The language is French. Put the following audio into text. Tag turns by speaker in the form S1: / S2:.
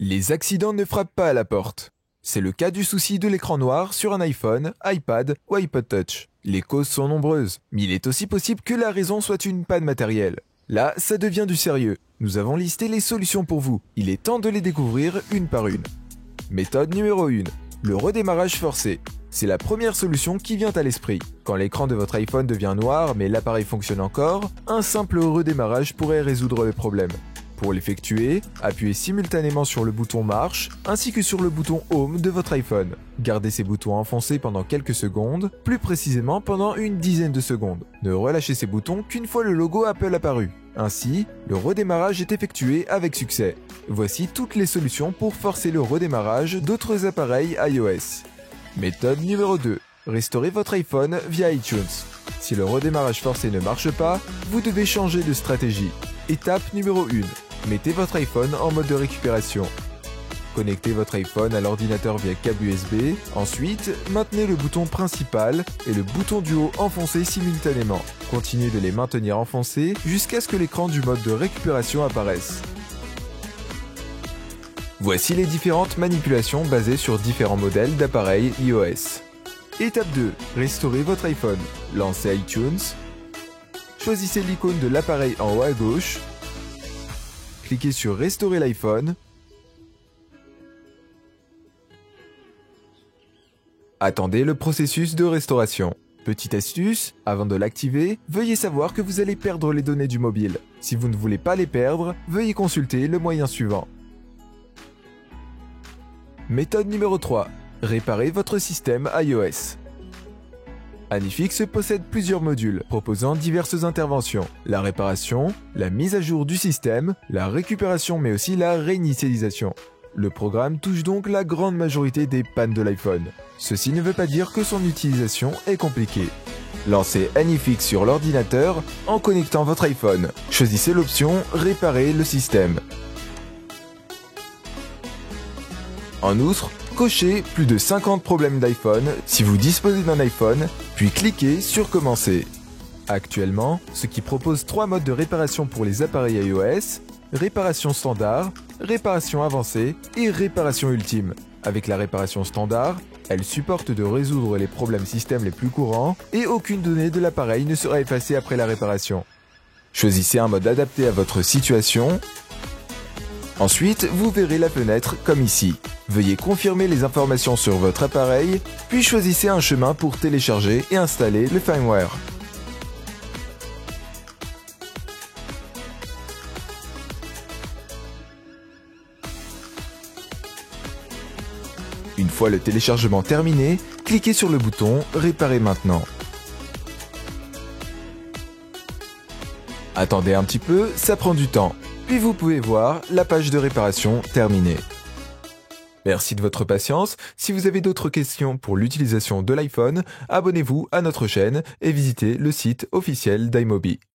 S1: Les accidents ne frappent pas à la porte. C'est le cas du souci de l'écran noir sur un iPhone, iPad ou iPod Touch. Les causes sont nombreuses, mais il est aussi possible que la raison soit une panne matérielle. Là, ça devient du sérieux. Nous avons listé les solutions pour vous. Il est temps de les découvrir une par une. Méthode numéro 1. Le redémarrage forcé. C'est la première solution qui vient à l'esprit. Quand l'écran de votre iPhone devient noir mais l'appareil fonctionne encore, un simple redémarrage pourrait résoudre le problème. Pour l'effectuer, appuyez simultanément sur le bouton Marche ainsi que sur le bouton Home de votre iPhone. Gardez ces boutons enfoncés pendant quelques secondes, plus précisément pendant une dizaine de secondes. Ne relâchez ces boutons qu'une fois le logo Apple apparu. Ainsi, le redémarrage est effectué avec succès. Voici toutes les solutions pour forcer le redémarrage d'autres appareils iOS. Méthode numéro 2. Restaurez votre iPhone via iTunes. Si le redémarrage forcé ne marche pas, vous devez changer de stratégie. Étape numéro 1. Mettez votre iPhone en mode de récupération. Connectez votre iPhone à l'ordinateur via câble USB. Ensuite, maintenez le bouton principal et le bouton du haut enfoncé simultanément. Continuez de les maintenir enfoncés jusqu'à ce que l'écran du mode de récupération apparaisse. Voici les différentes manipulations basées sur différents modèles d'appareils iOS. Étape 2. Restaurez votre iPhone. Lancez iTunes. Choisissez l'icône de l'appareil en haut à gauche. Cliquez sur Restaurer l'iPhone. Attendez le processus de restauration. Petite astuce, avant de l'activer, veuillez savoir que vous allez perdre les données du mobile. Si vous ne voulez pas les perdre, veuillez consulter le moyen suivant. Méthode numéro 3. Réparez votre système iOS. Anifix possède plusieurs modules proposant diverses interventions. La réparation, la mise à jour du système, la récupération mais aussi la réinitialisation. Le programme touche donc la grande majorité des pannes de l'iPhone. Ceci ne veut pas dire que son utilisation est compliquée. Lancez Anifix sur l'ordinateur en connectant votre iPhone. Choisissez l'option « Réparer le système ». En outre, cochez plus de 50 problèmes d'iPhone si vous disposez d'un iPhone, puis cliquez sur Commencer. Actuellement, ce qui propose 3 modes de réparation pour les appareils iOS, réparation standard, réparation avancée et réparation ultime. Avec la réparation standard, elle supporte de résoudre les problèmes système les plus courants et aucune donnée de l'appareil ne sera effacée après la réparation. Choisissez un mode adapté à votre situation. Ensuite, vous verrez la fenêtre comme ici. Veuillez confirmer les informations sur votre appareil, puis choisissez un chemin pour télécharger et installer le firmware. Une fois le téléchargement terminé, cliquez sur le bouton « Réparer maintenant ». Attendez un petit peu, ça prend du temps. Puis vous pouvez voir la page de réparation terminée. Merci de votre patience. Si vous avez d'autres questions pour l'utilisation de l'iPhone, abonnez-vous à notre chaîne et visitez le site officiel d'iMobi.